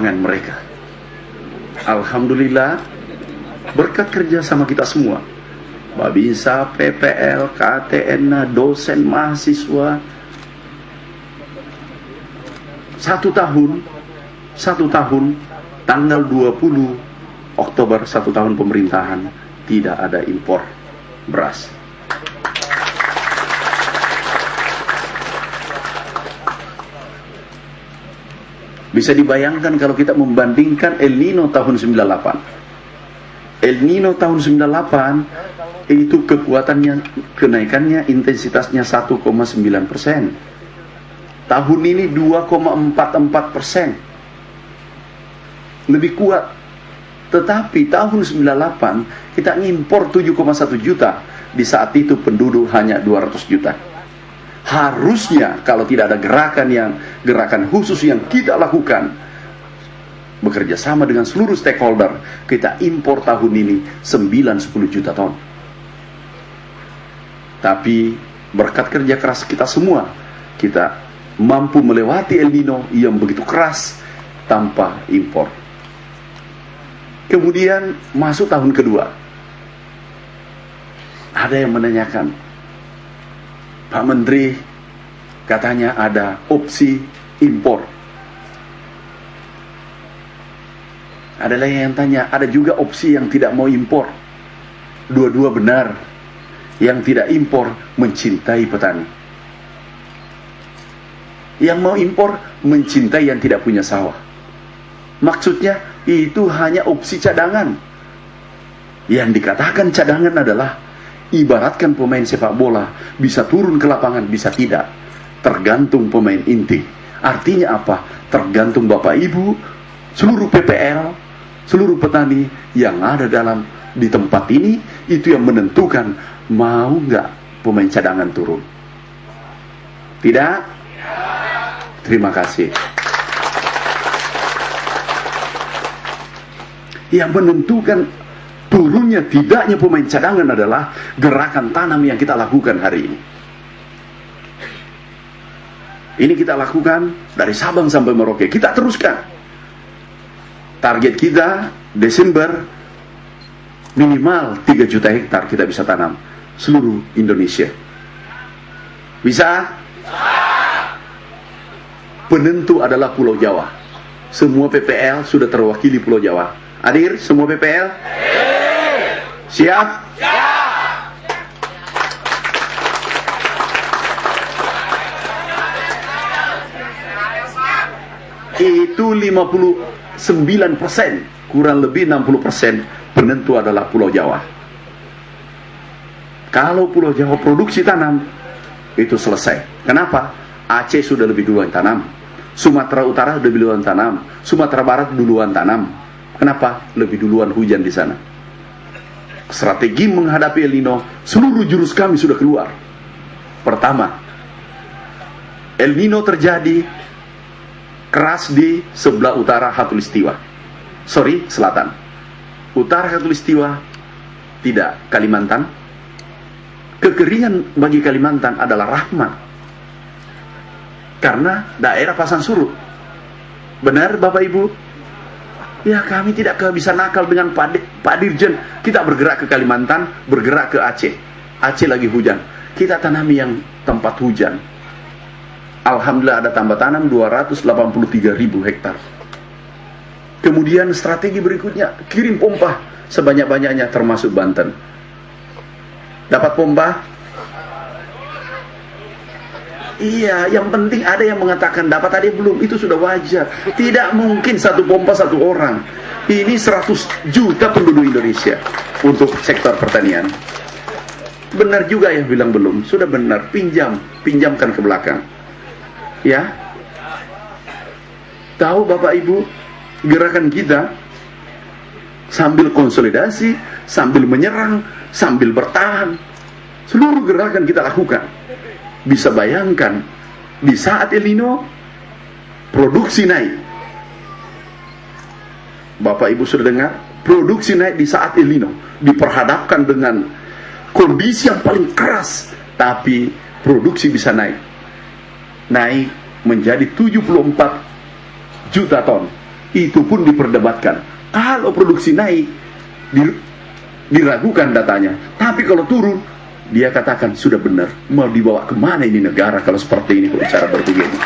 pangan mereka. Alhamdulillah, berkat kerja sama kita semua, Babinsa, PPL, KTN, dosen, mahasiswa, satu tahun, tanggal 20 Oktober, 1 tahun pemerintahan, tidak ada impor beras. Bisa dibayangkan kalau kita membandingkan El Nino tahun 98. El Nino tahun 98 itu kekuatannya, kenaikannya, intensitasnya 1,9%. Tahun ini 2,44%. Lebih kuat. Tetapi tahun 98 kita ngimpor 7,1 juta. Di saat itu penduduk hanya 200 juta. Harusnya kalau tidak ada gerakan khusus yang kita lakukan, bekerja sama dengan seluruh stakeholder, kita impor tahun ini 9-10 juta ton. Tapi berkat kerja keras kita semua, kita mampu melewati El Nino yang begitu keras tanpa impor. Kemudian masuk tahun kedua. Ada yang menanyakan, Pak Menteri, katanya ada opsi impor. Ada lagi yang tanya, ada juga opsi yang tidak mau impor. Dua-dua benar. Yang tidak impor mencintai petani. Yang mau impor mencintai yang tidak punya sawah. Maksudnya itu hanya opsi cadangan. Yang dikatakan cadangan adalah, ibaratkan pemain sepak bola, bisa turun ke lapangan, bisa tidak. Tergantung pemain inti. Artinya apa? Tergantung Bapak Ibu, seluruh PPL, seluruh petani yang ada di tempat ini, itu yang menentukan mau nggak pemain cadangan turun. Tidak? Terima kasih. Yang menentukan turunnya tidaknya pemain cadangan adalah gerakan tanam yang kita lakukan hari ini. Ini kita lakukan dari Sabang sampai Merauke. Kita teruskan. Target kita Desember minimal 3 juta hektar kita bisa tanam seluruh Indonesia. Bisa? Penentu adalah Pulau Jawa. Semua PPL sudah terwakili Pulau Jawa. Hadir semua PPL? Siap? Itu 59%, kurang lebih 60% penentu adalah Pulau Jawa. Kalau Pulau Jawa produksi tanam, itu selesai. Kenapa? Aceh sudah lebih duluan tanam, Sumatera Utara sudah lebih duluan tanam, Sumatera Barat duluan tanam. Kenapa? Lebih duluan hujan di sana. Strategi menghadapi El Nino, seluruh jurus kami sudah keluar. Pertama, El Nino terjadi keras di sebelah utara Khatulistiwa. Selatan. Utara Khatulistiwa, tidak Kalimantan. Kekeringan bagi Kalimantan adalah rahmat. Karena daerah pasang surut. Benar Bapak Ibu? Ya, kami tidak bisa nakal dengan Pak Dirjen. Kita bergerak ke Kalimantan, bergerak ke Aceh. Aceh lagi hujan, kita tanami yang tempat hujan. Alhamdulillah ada tambah tanam 283.000 hektar. Kemudian strategi berikutnya, kirim pompa sebanyak-banyaknya termasuk Banten. Dapat pompa? Iya, yang penting ada yang mengatakan dapat, ada yang belum, itu sudah wajar. Tidak mungkin satu pompa satu orang. Ini 100 juta penduduk Indonesia untuk sektor pertanian. Benar juga yang bilang belum, sudah benar, pinjamkan ke belakang. Ya. Tahu Bapak Ibu, gerakan kita sambil konsolidasi, sambil menyerang, sambil bertahan. Seluruh gerakan kita lakukan. Bisa bayangkan, di saat El Nino, produksi naik. Bapak Ibu sudah dengar, produksi naik di saat El Nino. Diperhadapkan dengan kondisi yang paling keras, tapi produksi bisa naik. Naik menjadi 74 juta ton. itu pun diperdebatkan. Kalau produksi naik, diragukan datanya. Tapi kalau turun, dia katakan sudah benar. Mau dibawa kemana ini negara kalau seperti ini, kalau cara berbegini?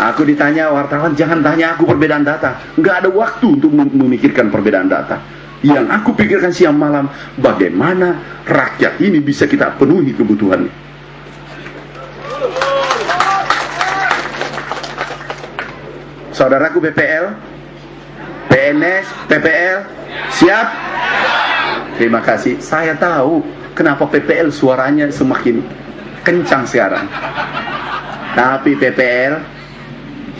Aku ditanya wartawan, jangan tanya aku perbedaan data. Nggak ada waktu untuk memikirkan perbedaan data. Yang aku pikirkan siang malam, bagaimana rakyat ini bisa kita penuhi kebutuhannya. Saudaraku PPL, PNS, PPL, siap? Terima kasih. Saya tahu kenapa PPL suaranya semakin kencang sekarang. Tapi PPL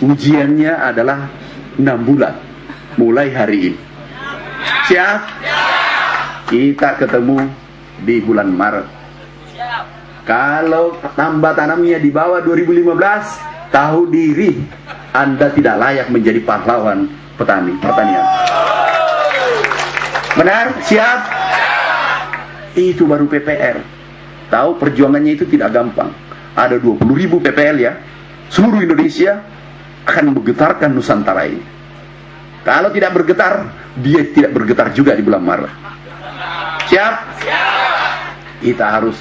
ujiannya adalah 6 bulan mulai hari ini. Siap? Kita ketemu di bulan Maret. Kalau tambah tanamnya di bawah 2015, tahu diri Anda tidak layak menjadi pahlawan pertanian. Benar? Siap? Itu baru PPL. Tahu perjuangannya itu tidak gampang. Ada 20.000 PPL ya. Seluruh Indonesia akan menggetarkan Nusantara ini. Kalau tidak bergetar, dia tidak bergetar juga di bulan Maret. Siap? Kita harus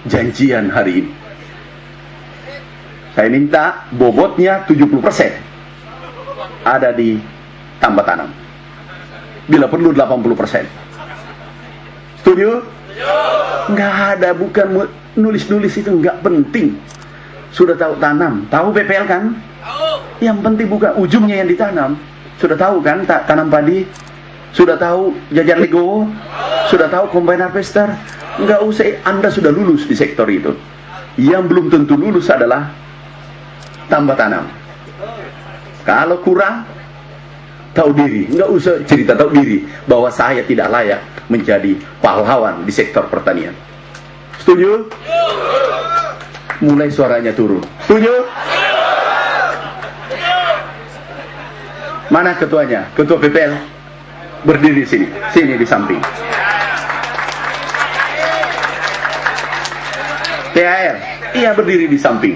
janjian hari ini. Saya minta bobotnya 70% ada di tambah tanam. Bila perlu 80%. Setuju? Nggak ada, bukan nulis-nulis itu nggak penting. Sudah tahu tanam, tahu PPL kan? Yang penting bukan ujungnya yang ditanam. Sudah tahu kan tanam padi? Sudah tahu jajar lego? Sudah tahu combine harvester? Nggak usah, Anda sudah lulus di sektor itu. Yang belum tentu lulus adalah tambah tanam. Kalau kurang, tahu diri. Nggak usah cerita tahu diri bahwa saya tidak layak menjadi pahlawan di sektor pertanian. Setuju? Mulai suaranya turun. Setuju? Mana ketuanya? Ketua PPL berdiri sini. Sini di samping. THR, iya berdiri di samping.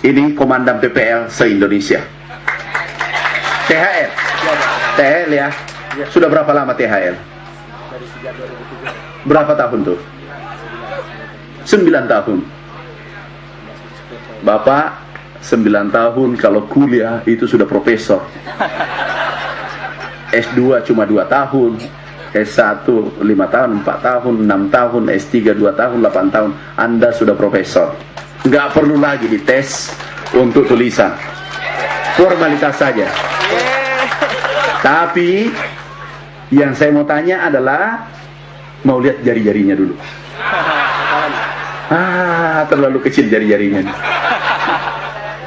Ini komandan PPL se-Indonesia. THR, THR ya. Sudah berapa lama THR? Berapa tahun tuh? 9 tahun. Bapak 9 tahun kalau kuliah itu sudah profesor. S2 cuma 2 tahun. S1 5 tahun, 4 tahun, 6 tahun, S3 2 tahun, 8 tahun. Anda sudah profesor. Nggak perlu lagi dites untuk tulisan. Formalitas saja. Tapi yang saya mau tanya adalah, mau lihat jari-jarinya dulu. Terlalu kecil jari-jarinya.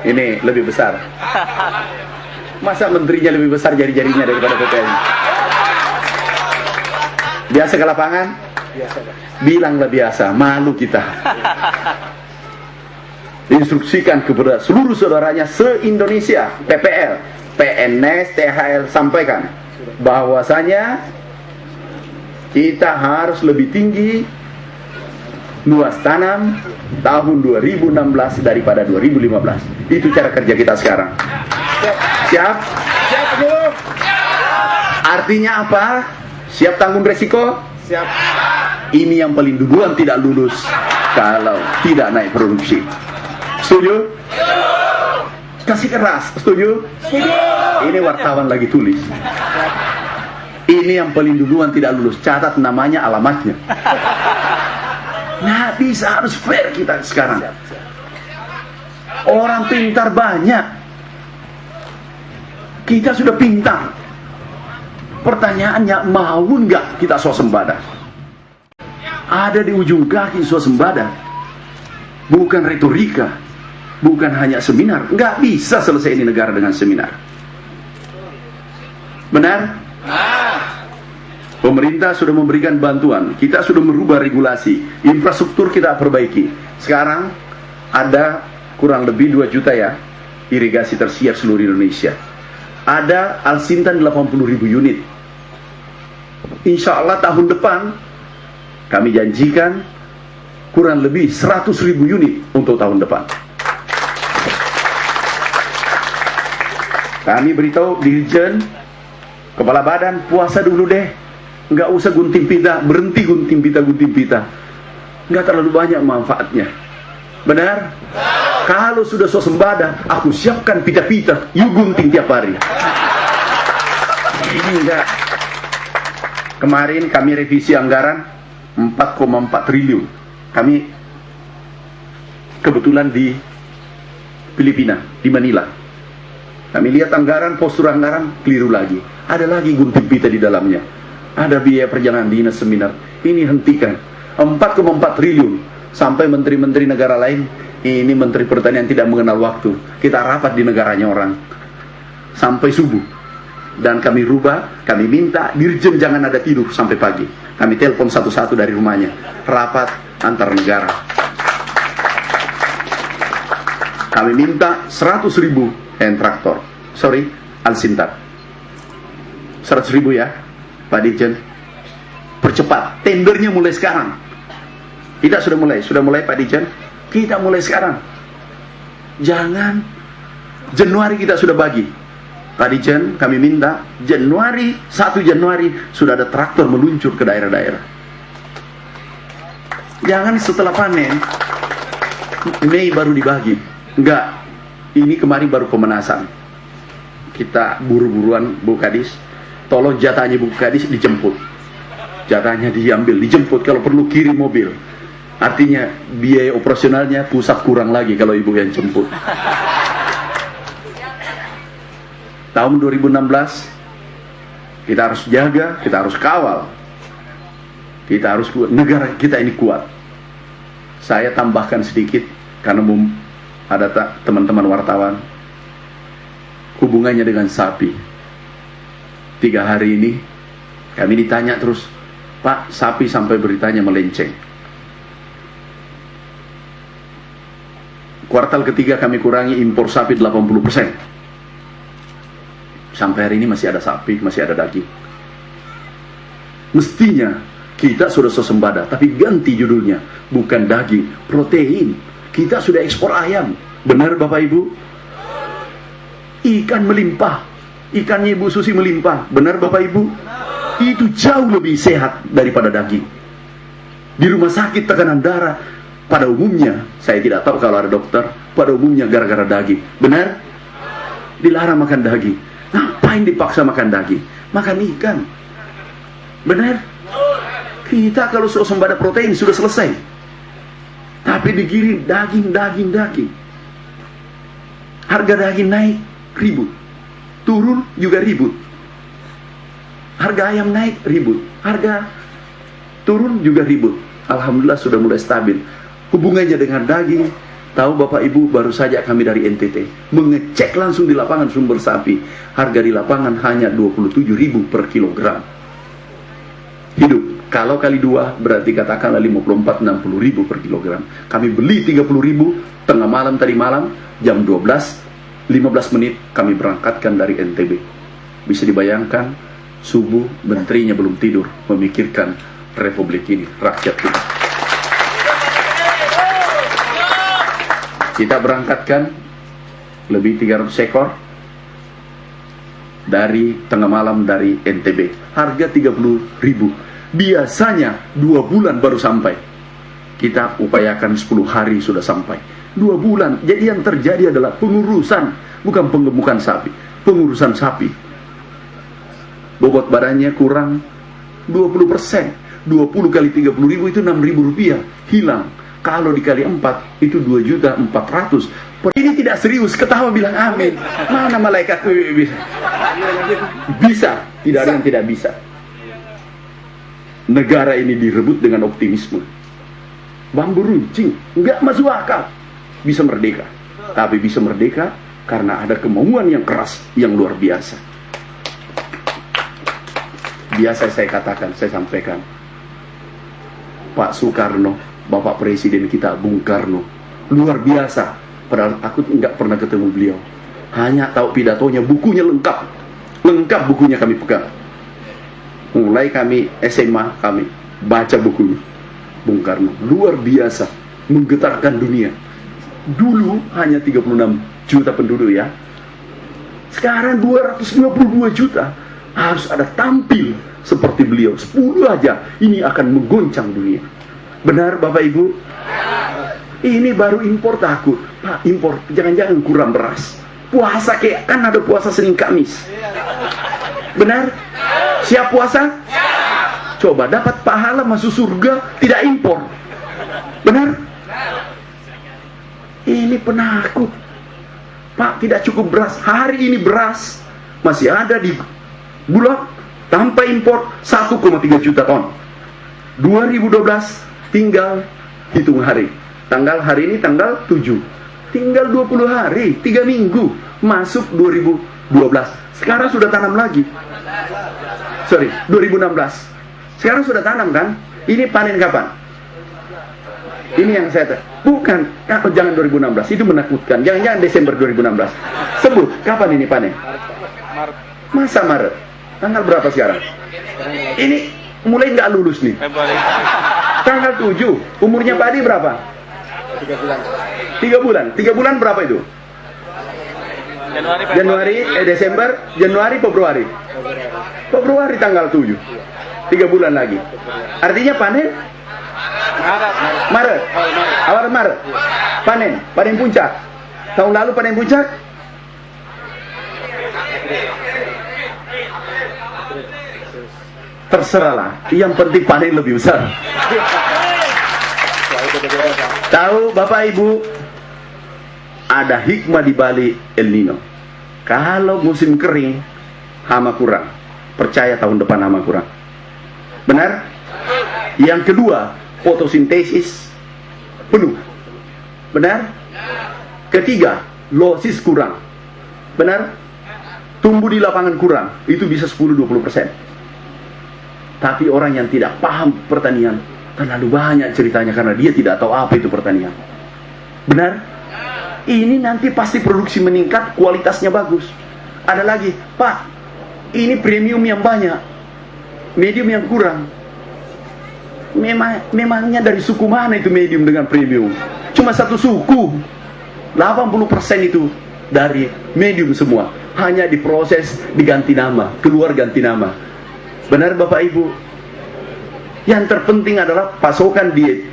Ini lebih besar. Masa menterinya lebih besar jari-jarinya daripada PPL? Biasa ke lapangan? Biasa. Bilanglah biasa, malu kita. Instruksikan kepada seluruh saudaranya se-Indonesia, PPL, PNS, THL, sampaikan bahwasanya kita harus lebih tinggi luas tanam tahun 2016 daripada 2015. Itu cara kerja kita sekarang. Siap? Siap. Artinya apa? Siap tanggung resiko? Siap. Ini yang paling duluan tidak lulus kalau tidak naik produksi. Setuju? Kasih keras. Setuju? Ini wartawan lagi tulis. Ini yang paling duluan tidak lulus. Catat namanya, alamatnya. Nah, bisa, harus fair kita sekarang. Orang pintar banyak. Kita sudah pintar. Pertanyaannya, mau nggak kita swasembada? Ada di ujung kaki swasembada. Bukan retorika, bukan hanya seminar. Nggak bisa selesai ini negara dengan seminar. Benar? Pemerintah sudah memberikan bantuan. Kita sudah merubah regulasi. Infrastruktur kita perbaiki. Sekarang ada kurang lebih 2 juta ya irigasi tersier seluruh Indonesia. Ada Al-Sintan 80.000 unit. Insya Allah tahun depan kami janjikan kurang lebih 100.000 unit untuk tahun depan. Kami beritahu Dirjen, Kepala Badan, puasa dulu deh. Nggak usah gunting pita, berhenti gunting pita. Nggak terlalu banyak manfaatnya. Benar? Kalau sudah swasembada, aku siapkan pita-pita, you gunting tiap hari. Ini enggak. Kemarin kami revisi anggaran 4,4 triliun. Kami kebetulan di Filipina, di Manila. Kami lihat anggaran, postur anggaran, keliru lagi. Ada lagi gunting pita di dalamnya. Ada biaya perjalanan dinas, seminar. Ini hentikan. 4,4 triliun. Sampai menteri-menteri negara lain, ini menteri pertanian tidak mengenal waktu. Kita rapat di negaranya orang. Sampai subuh. Dan kami rubah, kami minta Dirjen jangan ada tidur sampai pagi. Kami telepon satu-satu dari rumahnya. Rapat antar negara. Kami minta 100.000 hand traktor. Sorry, Alsintar. 100.000 ya, Pak Dirjen. Percepat, tendernya mulai sekarang. Kita sudah mulai Pak Dirjen. Kita mulai sekarang. Jangan Januari kita sudah bagi. Pak Dirjen, kami minta Januari, 1 Januari sudah ada traktor meluncur ke daerah-daerah. Jangan setelah panen Mei baru dibagi. Enggak. Ini kemarin baru pemanasan. Kita buru-buruan Bu Kadis. Tolong jatahnya Bu Kadis dijemput. Jatahnya diambil, dijemput, kalau perlu kirim mobil. Artinya biaya operasionalnya pusat kurang lagi kalau ibu yang jemput. Tahun 2016 kita harus jaga, kita harus kawal. Kita harus buat negara kita ini kuat. Saya tambahkan sedikit karena ada teman-teman wartawan hubungannya dengan sapi. 3 hari ini kami ditanya terus, Pak, sapi sampai beritanya melenceng. Kuartal ketiga kami kurangi impor sapi 80%. Sampai hari ini masih ada sapi, masih ada daging. Mestinya kita sudah swasembada, tapi ganti judulnya, bukan daging, protein. Kita sudah ekspor ayam. Benar Bapak Ibu? Ikan melimpah. Ikannya Ibu Susi melimpah. Benar Bapak Ibu? Itu jauh lebih sehat daripada daging. Di rumah sakit tekanan darah pada umumnya, saya tidak tahu kalau ada dokter, pada umumnya gara-gara daging. Benar? Dilarang makan daging. Ngapain dipaksa makan daging? Makan ikan. Benar? Kita kalau swasembada protein sudah selesai. Tapi digiring daging. Harga daging naik, ribut. Turun juga ribut. Harga ayam naik, ribut. Harga turun juga ribut. Alhamdulillah sudah mulai stabil. Hubungannya dengan daging, tahu Bapak Ibu, baru saja kami dari NTT mengecek langsung di lapangan sumber sapi. Harga di lapangan hanya 27.000 per kilogram. Hidup. Kalau kali 2 berarti katakanlah 54-60.000 per kilogram. Kami beli 30.000 tengah malam tadi malam, jam 12, 15 menit kami berangkatkan dari NTB. Bisa dibayangkan, subuh menterinya belum tidur memikirkan republik ini, rakyat kita. Kita berangkatkan lebih 300 ekor dari tengah malam dari NTB. Harga 30.000. Biasanya 2 bulan baru sampai. Kita upayakan 10 hari sudah sampai. 2 bulan. Jadi yang terjadi adalah pengurusan, bukan penggemukan sapi. Pengurusan sapi. Bobot badannya kurang 20%. 20 kali 30.000 itu 6.000 rupiah. Hilang. Kalau dikali 4 itu 2.400.000. Ini tidak serius, ketawa bilang amin. Mana malaikat bisa? Bisa, tidak ada yang tidak bisa. Negara ini direbut dengan optimisme. Bambu runcing, nggak masuk akal. Bisa merdeka, tapi bisa merdeka karena ada kemauan yang keras, yang luar biasa. Biasa saya katakan, saya sampaikan, Pak Soekarno, Bapak Presiden kita Bung Karno, luar biasa. Padahal aku nggak pernah ketemu beliau, hanya tahu pidatonya, bukunya lengkap bukunya kami pegang. Mulai kami SMA kami baca bukunya Bung Karno, luar biasa, menggetarkan dunia. Dulu hanya 36 juta penduduk ya. Sekarang 252 juta. Harus ada tampil seperti beliau. 10 aja, ini akan menggoncang dunia. Benar Bapak Ibu? Ini baru impor takut. Pak, impor, jangan-jangan kurang beras. Puasa kayak, kan ada puasa Senin Kamis. Benar? Siap puasa? Coba dapat pahala masuk surga, tidak impor. Benar? Ini penakut. Pak, tidak cukup beras. Hari ini beras masih ada di Bulog tanpa impor 1,3 juta ton. 2012 tinggal hitung hari. Hari ini tanggal 7. Tinggal 20 hari, 3 minggu masuk 2012. Sekarang sudah tanam lagi. 2016. Sekarang sudah tanam kan? Ini panen kapan? Ini yang saya bukan, jangan 2016, itu menakutkan. Jangan-jangan Desember 2016. Sebut, kapan ini panen? Masa Maret? Tanggal berapa sekarang? Ini mulai nggak lulus nih. Tanggal 7. Umurnya padi berapa? 3 bulan. 3 bulan. 3 bulan berapa itu? Januari, Desember, Januari, Februari. Februari tanggal 7. 3 bulan lagi. Artinya panen? Maret. Awal Maret. Panen puncak. Tahun lalu panen puncak? Terserahlah. Yang penting panen lebih besar. Tahu Bapak Ibu, ada hikmah di balik El Nino. Kalau musim kering, hama kurang. Percaya tahun depan hama kurang. Benar? Yang kedua, fotosintesis penuh. Benar? Ketiga, losis kurang. Benar? Tumbuh di lapangan kurang. Itu bisa 10-20%. Tapi orang yang tidak paham pertanian terlalu banyak ceritanya karena dia tidak tahu apa itu pertanian. Benar? Ini nanti pasti produksi meningkat, kualitasnya bagus. Ada lagi, Pak, ini premium yang banyak, medium yang kurang. Memangnya dari suku mana itu medium dengan premium? Cuma satu suku. 80% itu dari medium semua. Hanya diproses, diganti nama, keluar ganti nama. Benar Bapak Ibu? Yang terpenting adalah pasokan di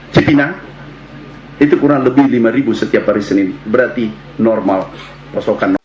Cipinang itu kurang lebih 5.000 setiap hari Senin. Berarti normal, pasokan